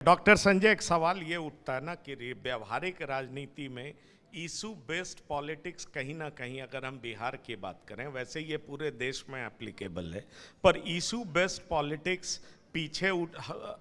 Doctor Sanjay, एक सवाल ये उठता है ना कि व्यवहारिक राजनीति में इशू बेस्ड पॉलिटिक्स कहीं ना कहीं, अगर हम बिहार की बात करें, वैसे ये पूरे देश में एप्लीकेबल है, पर इशू बेस्ड पॉलिटिक्स पीछे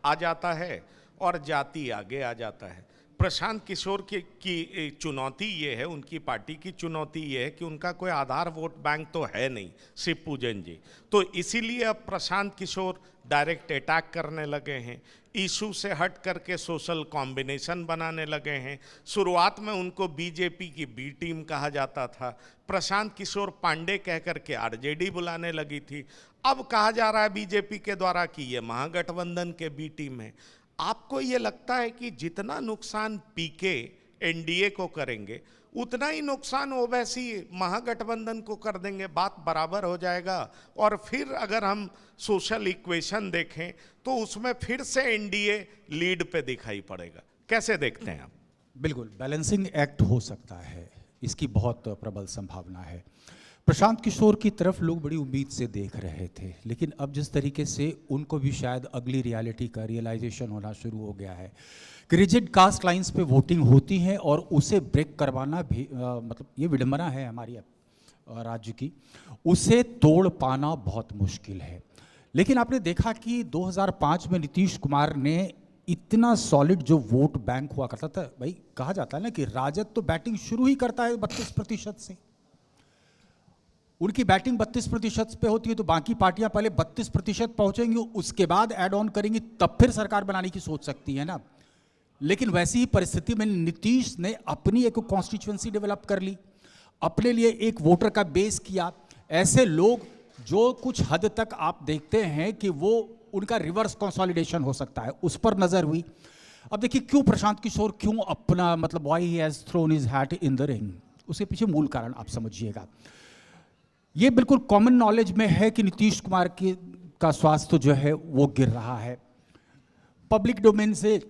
आ जाता है और जाति आगे आ जाता है। प्रशांत किशोर की चुनौती ये है, उनकी पार्टी की चुनौती ये है कि उनका कोई आधार वोट बैंक तो है नहीं, शिव पूजन जी। तो इसीलिए अब प्रशांत किशोर डायरेक्ट अटैक करने लगे हैं, इशू से हट करके सोशल कॉम्बिनेशन बनाने लगे हैं। शुरुआत में उनको बीजेपी की बी टीम कहा जाता था, प्रशांत किशोर पांडे कह करके आरजेडी बुलाने लगी थी। अब कहा जा रहा है बीजेपी के द्वारा कि ये महागठबंधन के बी टीम है। आपको ये लगता है कि जितना नुकसान पीके एनडीए को करेंगे उतना ही नुकसान ओवैसी महागठबंधन को कर देंगे, बात बराबर हो जाएगा? और फिर अगर हम सोशल इक्वेशन देखें तो उसमें फिर से एनडीए लीड पे दिखाई पड़ेगा। कैसे देखते हैं आप? बिल्कुल बैलेंसिंग एक्ट हो सकता है, इसकी बहुत प्रबल संभावना है। प्रशांत किशोर की तरफ लोग बड़ी उम्मीद से देख रहे थे, लेकिन अब जिस तरीके से उनको भी शायद अगली रियलिटी का रियलाइजेशन होना शुरू हो गया है कि रिजिड कास्ट लाइंस पे वोटिंग होती है और उसे ब्रेक करवाना भी मतलब ये विडंबना है हमारी राज्य की, उसे तोड़ पाना बहुत मुश्किल है। लेकिन आपने देखा कि 2005 में नीतीश कुमार ने इतना सॉलिड जो वोट बैंक हुआ करता था, भाई कहा जाता है ना कि राजद तो बैटिंग शुरू ही करता है 32% से, उनकी बैटिंग 32% पे होती है, तो बाकी पार्टियां पहले 32% पहुंचेंगी, उसके बाद ऐड ऑन करेंगी, तब फिर सरकार बनाने की सोच सकती है ना। लेकिन वैसी ही परिस्थिति में नीतीश ने अपनी एक कॉन्स्टिट्यूएंसी डेवलप कर ली, अपने लिए एक वोटर का बेस किया। ऐसे लोग जो कुछ हद तक आप देखते हैं कि वो उनका रिवर्स कंसोलिडेशन हो सकता है, उस पर नजर हुई। अब देखिए क्यों प्रशांत किशोर क्यों अपना मतलब why he has thrown his hat in the ring, उसके पीछे मूल कारण आप समझिएगा। ये बिल्कुल कॉमन नॉलेज में है कि नीतीश कुमार का स्वास्थ्य जो है वो गिर रहा है। पब्लिक डोमेन से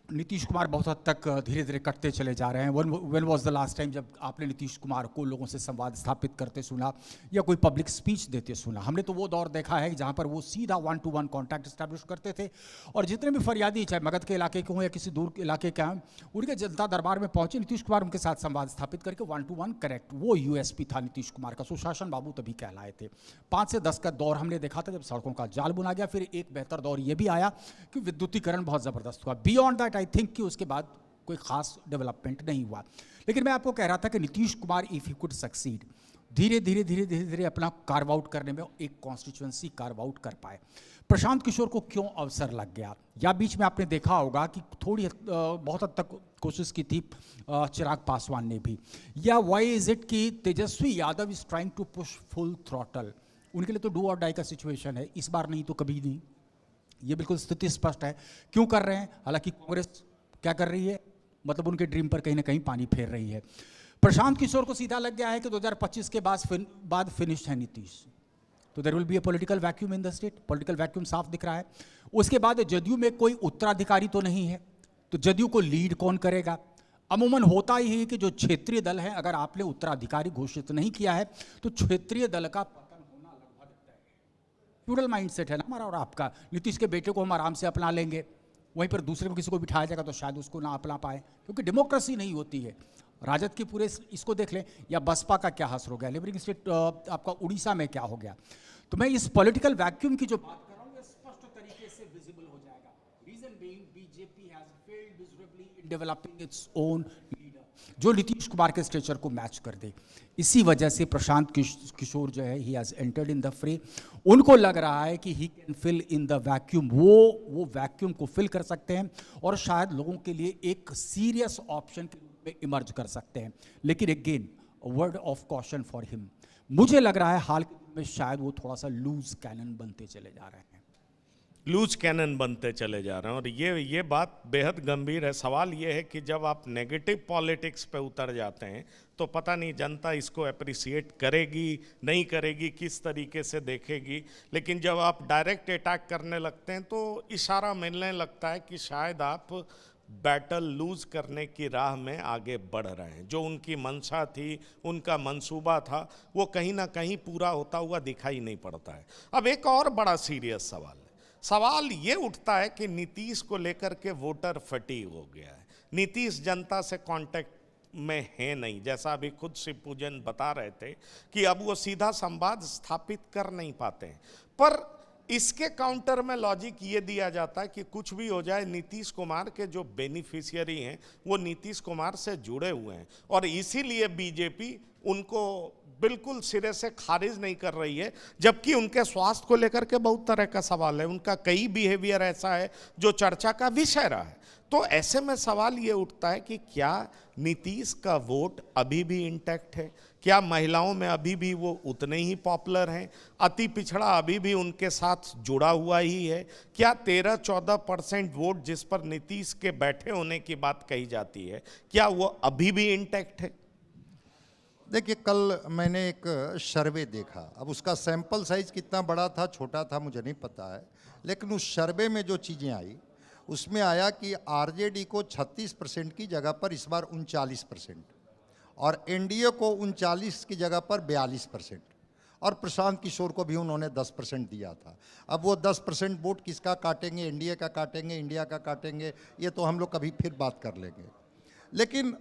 नीतीश कुमार बहुत हद तक धीरे धीरे कटते चले जा रहे हैं। When was the last time जब आपने नीतीश कुमार को लोगों से संवाद स्थापित करते सुना या कोई पब्लिक स्पीच देते सुना? हमने तो वो दौर देखा है जहां पर वो सीधा 1-to-1 कॉन्टैक्ट एस्टैब्लिश करते थे और जितने भी फरियादी, चाहे मगध के इलाके के हों या किसी दूर के इलाके के हों, उनके जनता दरबार में पहुंचे नीतीश कुमार, उनके साथ संवाद स्थापित करके 1-to-1 करेक्ट, वो यूएसपी था नीतीश कुमार का। सुशासन बाबू तभी कहलाए थे। 5 से 10 का दौर हमने देखा था जब सड़कों का जाल बुना गया। फिर एक बेहतर दौर ये भी आया कि विद्युतीकरण बहुत ज़बरदस्त हुआ। बियॉन्ड दैट आई थिंक कि उसके बाद कोई खास डेवलपमेंट नहीं हुआ। लेकिन मैं आपको कह रहा था कि Nitish Kumar if he could succeed, धीरे धीरे अपना कार्व आउट करने में एक कॉन्स्टिट्यूएंसी कार्व आउट कर पाए। प्रशांत किशोर को क्यों अवसर लग गया? या बीच में आपने देखा होगा कि थोड़ी बहुत हद तक कोशिश की थी चिराग पासवान ने भी, या व्हाई इज इट कि Tejashwi Yadav is trying to push full throttle? उनके लिए तो डू और डाई का सिचुएशन है, इस बार नहीं तो कभी नहीं, ये बिल्कुल स्थिति स्पष्ट है। क्यों कर रहे हैं? हालांकि कांग्रेस क्या कर रही है, मतलब उनके ड्रीम पर कहीं ना कहीं पानी फेर रही है। प्रशांत किशोर को सीधा लग गया है कि 2025 के बाद फिनिश है नीतीश, तो there will be a political vacuum in the state. Political vacuum साफ दिख रहा है। उसके बाद जदयू में कोई उत्तराधिकारी तो नहीं है, तो जदयू को लीड कौन करेगा? अमूमन होता ही है कि जो क्षेत्रीय दल है, अगर आपने उत्तराधिकारी घोषित नहीं किया है तो क्षेत्रीय दल का पतन होना लगभग तय है। प्लूरल माइंडसेट है ना हमारा और आपका। नीतीश के बेटे को हम आराम से अपना लेंगे, वहीं पर दूसरे को किसी को बिठाया जाएगा तो शायद उसको ना अपना पाए, क्योंकि डेमोक्रेसी नहीं होती है। राजद की पूरे इसको देख लें, या बसपा का क्या हासिल हो गया, नेबरिंग स्टेट आपका उड़ीसा में क्या हो गया। तो मैं इस पॉलिटिकल वैक्यूम की जो बात कर रहा हूँ, ये स्पष्ट तरीके से विजिबल हो जाएगा। Reason being BJP has failed miserably in developing its own leader जो नीतीश कुमार के स्टेचर को मैच कर दे। इसी वजह से प्रशांत किशोर जो है he has entered in the fray. उनको लग रहा है कि he can fill in the vacuum, वो वैक्यूम को फिल कर सकते हैं और शायद लोगों के लिए एक सीरियस ऑप्शन के रूप में इमर्ज कर सकते हैं। लेकिन again word of caution for him, मुझे लग रहा है हाल के में शायद वो थोड़ा सा लूज कैनन बनते चले जा रहे हैं, लूज कैनन बनते चले जा रहे हैं। और ये बात बेहद गंभीर है। सवाल ये है कि जब आप नेगेटिव पॉलिटिक्स पे उतर जाते हैं तो पता नहीं जनता इसको अप्रिसिएट करेगी नहीं करेगी, किस तरीके से देखेगी। लेकिन जब आप डायरेक्ट अटैक करने लगते हैं तो इशारा मिलने लगता है कि शायद आप बैटल लूज करने की राह में आगे बढ़ रहे हैं। जो उनकी मंशा थी, उनका मंसूबा था, वो कहीं ना कहीं पूरा होता हुआ दिखाई नहीं पड़ता है। अब एक और बड़ा सीरियस सवाल है, सवाल ये उठता है कि नीतीश को लेकर के वोटर फटीग हो गया है। नीतीश जनता से कांटेक्ट में है नहीं, जैसा अभी खुद शिवपूजन बता रहे थे कि अब वो सीधा संवाद स्थापित कर नहीं पाते हैं। पर इसके काउंटर में लॉजिक ये दिया जाता है कि कुछ भी हो जाए, नीतीश कुमार के जो बेनिफिशियरी हैं वो नीतीश कुमार से जुड़े हुए हैं, और इसीलिए बीजेपी उनको बिल्कुल सिरे से खारिज नहीं कर रही है, जबकि उनके स्वास्थ्य को लेकर के बहुत तरह का सवाल है। उनका कई बिहेवियर ऐसा है जो चर्चा का विषय रहा है। तो ऐसे में सवाल ये उठता है कि क्या नीतीश का वोट अभी भी इंटैक्ट है? क्या महिलाओं में अभी भी वो उतने ही पॉपुलर हैं? अति पिछड़ा अभी भी उनके साथ जुड़ा हुआ ही है? क्या 13-14% वोट जिस पर नीतीश के बैठे होने की बात कही जाती है, क्या वो अभी भी इंटैक्ट है? देखिए, कल मैंने एक सर्वे देखा। अब उसका सैंपल साइज कितना बड़ा था छोटा था मुझे नहीं पता है, लेकिन उस सर्वे में जो चीज़ें आई उसमें आया कि आरजेडी को 36% की जगह पर इस बार 39%, और एनडीए को 39 की जगह पर 42%, और प्रशांत किशोर को भी उन्होंने 10% दिया था। अब वो 10% वोट किसका काटेंगे, एनडीए का काटेंगे, इंडिया का काटेंगे, ये तो हम लोग कभी फिर बात कर लेंगे। लेकिन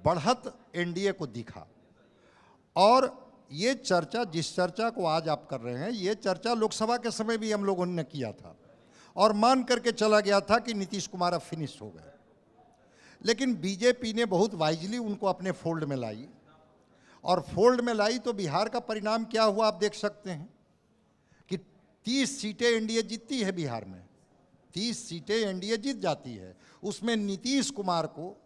बढ़त एनडीए को दिखा, और ये चर्चा, जिस चर्चा को आज आप कर रहे हैं, ये चर्चा लोकसभा के समय भी हम लोगों ने किया था, और मान करके चला गया था कि नीतीश कुमार अब फिनिश हो गए। लेकिन बीजेपी ने बहुत वाइजली उनको अपने फोल्ड में लाई, और फोल्ड में लाई तो बिहार का परिणाम क्या हुआ आप देख सकते हैं कि 30 सीटें एनडीए जीतती है बिहार में, 30 सीटें एनडीए जीत जाती है। उसमें नीतीश कुमार को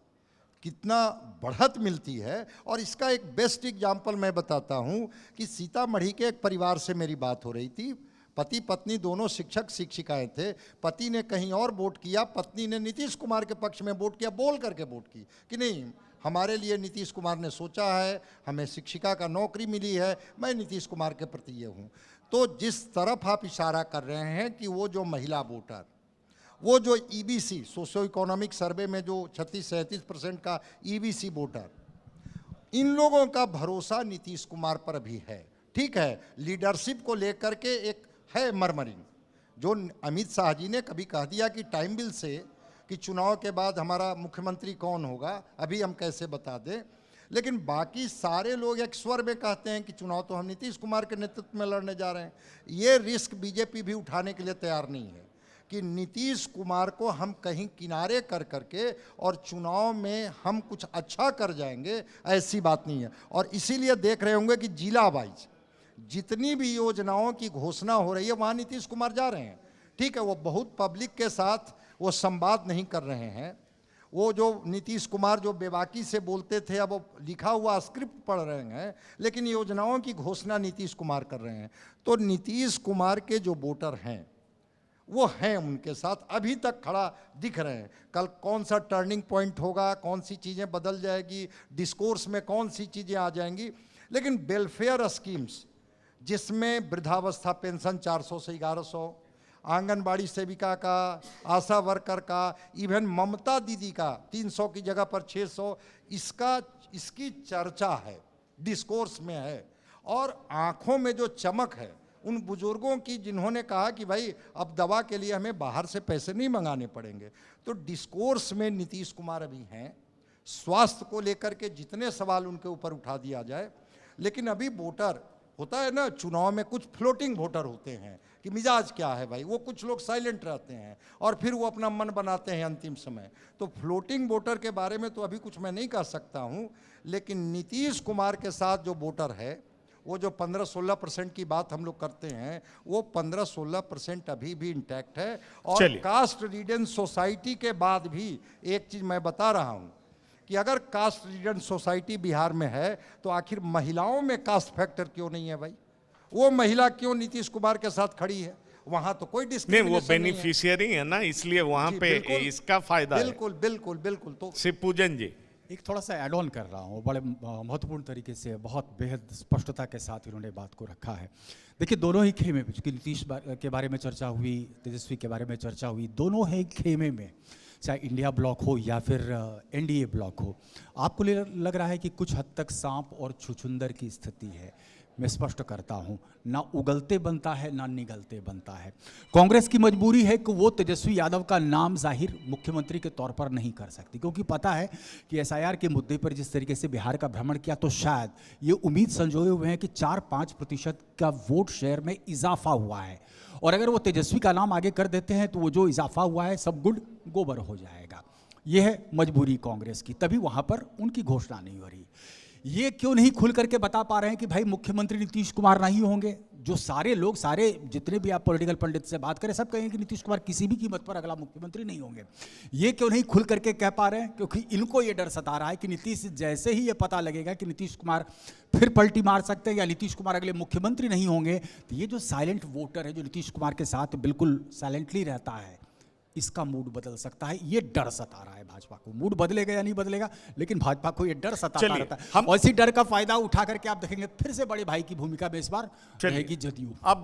कितना बढ़त मिलती है। और इसका एक बेस्ट एग्जाम्पल मैं बताता हूँ कि सीतामढ़ी के एक परिवार से मेरी बात हो रही थी। पति पत्नी दोनों शिक्षक शिक्षिकाएं थे। पति ने कहीं और वोट किया, पत्नी ने नीतीश कुमार के पक्ष में वोट किया, बोल करके वोट की कि नहीं, हमारे लिए नीतीश कुमार ने सोचा है, हमें शिक्षिका का नौकरी मिली है, मैं नीतीश कुमार के प्रति ये हूँ। तो जिस तरफ आप इशारा कर रहे हैं कि वो जो महिला वोटर, वो जो ईबीसी सोशियो इकोनॉमिक सर्वे में जो 36-37% का ईबीसी वोटर, इन लोगों का भरोसा नीतीश कुमार पर भी है। ठीक है, लीडरशिप को लेकर के एक है मरमरिंग, जो अमित शाह जी ने कभी कह दिया कि टाइम बिल से कि चुनाव के बाद हमारा मुख्यमंत्री कौन होगा अभी हम कैसे बता दें। लेकिन बाकी सारे लोग एक स्वर में कहते हैं कि चुनाव तो हम नीतीश कुमार के नेतृत्व में लड़ने जा रहे हैं। ये रिस्क बीजेपी भी उठाने के लिए तैयार नहीं है कि नीतीश कुमार को हम कहीं किनारे कर करके और चुनाव में हम कुछ अच्छा कर जाएंगे, ऐसी बात नहीं है। और इसीलिए देख रहे होंगे कि जिला वाइज जितनी भी योजनाओं की घोषणा हो रही है वहाँ नीतीश कुमार जा रहे हैं। ठीक है, वो बहुत पब्लिक के साथ वो संवाद नहीं कर रहे हैं। वो जो नीतीश कुमार जो बेबाकी से बोलते थे, अब वो लिखा हुआ स्क्रिप्ट पढ़ रहे हैं, लेकिन योजनाओं की घोषणा नीतीश कुमार कर रहे हैं। तो नीतीश कुमार के जो वोटर हैं वो हैं उनके साथ, अभी तक खड़ा दिख रहे हैं। कल कौन सा टर्निंग पॉइंट होगा, कौन सी चीज़ें बदल जाएगी, डिस्कोर्स में कौन सी चीज़ें आ जाएंगी, लेकिन वेलफेयर स्कीम्स जिसमें वृद्धावस्था पेंशन 400 से 1100, आंगनबाड़ी सेविका का, आशा वर्कर का, इवन ममता दीदी का 300 की जगह पर 600, इसकी चर्चा है, डिस्कोर्स में है। और आँखों में जो चमक है उन बुजुर्गों की जिन्होंने कहा कि भाई अब दवा के लिए हमें बाहर से पैसे नहीं मंगाने पड़ेंगे, तो डिस्कोर्स में नीतीश कुमार अभी हैं। स्वास्थ्य को लेकर के जितने सवाल उनके ऊपर उठा दिया जाए, लेकिन अभी वोटर होता है ना, चुनाव में कुछ फ्लोटिंग वोटर होते हैं कि मिजाज क्या है भाई, वो कुछ लोग साइलेंट रहते हैं और फिर वो अपना मन बनाते हैं अंतिम समय। तो फ्लोटिंग वोटर के बारे में तो अभी कुछ मैं नहीं कह सकता हूँ, लेकिन नीतीश कुमार के साथ जो वोटर है, वो जो 15-16% की बात हम लोग करते हैं, वो 15-16% अभी भी इंटैक्ट है। और कास्ट रीजन सोसाइटी के बाद भी एक चीज़ मैं बता रहा हूँ कि अगर कास्ट रीजन सोसाइटी बिहार में है तो आखिर महिलाओं में कास्ट फैक्टर क्यों नहीं है भाई? वो महिला क्यों नीतीश कुमार के साथ खड़ी है? वहाँ तो कोई डिस्क्रिमिनेशन नहीं, वो बेनिफिशियरी है ना, इसलिए वहाँ पे इसका फायदा है। बिल्कुल बिल्कुल बिल्कुल। तो शिवपूजन जी, एक थोड़ा सा ऐड ऑन कर रहा हूँ, बड़े महत्वपूर्ण तरीके से, बहुत बेहद स्पष्टता के साथ इन्होंने बात को रखा है। देखिए, दोनों ही खेमे में, चूँकि नीतीश के बारे में चर्चा हुई, तेजस्वी के बारे में चर्चा हुई, दोनों ही खेमे में, चाहे इंडिया ब्लॉक हो या फिर एनडीए ब्लॉक हो, आपको लग रहा है कि कुछ हद तक सांप और छुछुंदर की स्थिति है। मैं स्पष्ट करता हूं, ना उगलते बनता है ना निगलते बनता है। कांग्रेस की मजबूरी है कि वो तेजस्वी यादव का नाम जाहिर मुख्यमंत्री के तौर पर नहीं कर सकती, क्योंकि पता है कि एसआईआर के मुद्दे पर जिस तरीके से बिहार का भ्रमण किया तो शायद ये उम्मीद संजोए हुए हैं कि 4-5% का वोट शेयर में इजाफा हुआ है, और अगर वो तेजस्वी का नाम आगे कर देते हैं तो वो जो इजाफा हुआ है सब गुड़ गोबर हो जाएगा। यह है मजबूरी कांग्रेस की, तभी वहां पर उनकी घोषणा नहीं हो रही। ये क्यों नहीं खुल करके बता पा रहे हैं कि भाई मुख्यमंत्री नीतीश कुमार नहीं होंगे? जो सारे लोग, सारे जितने भी आप पॉलिटिकल पंडित से बात करें, सब कहेंगे कि नीतीश कुमार किसी भी कीमत पर अगला मुख्यमंत्री नहीं होंगे। ये क्यों नहीं खुल करके कह पा रहे हैं? क्योंकि इनको ये डर सता रहा है कि नीतीश, जैसे ही ये पता लगेगा कि नीतीश कुमार फिर पलटी मार सकते हैं या नीतीश कुमार अगले मुख्यमंत्री नहीं होंगे, तो ये जो साइलेंट वोटर है, जो नीतीश कुमार के साथ बिल्कुल साइलेंटली रहता है, इसका मूड बदल सकता है। ये डर सता रहा है भाजपा को। मूड बदलेगा या नहीं बदलेगा, लेकिन भाजपा को ये डर सताता रहता है। और इसी डर का फायदा उठा करके आप देखेंगे फिर से बड़े भाई की भूमिका में इस बार रहेगी जदयू। अब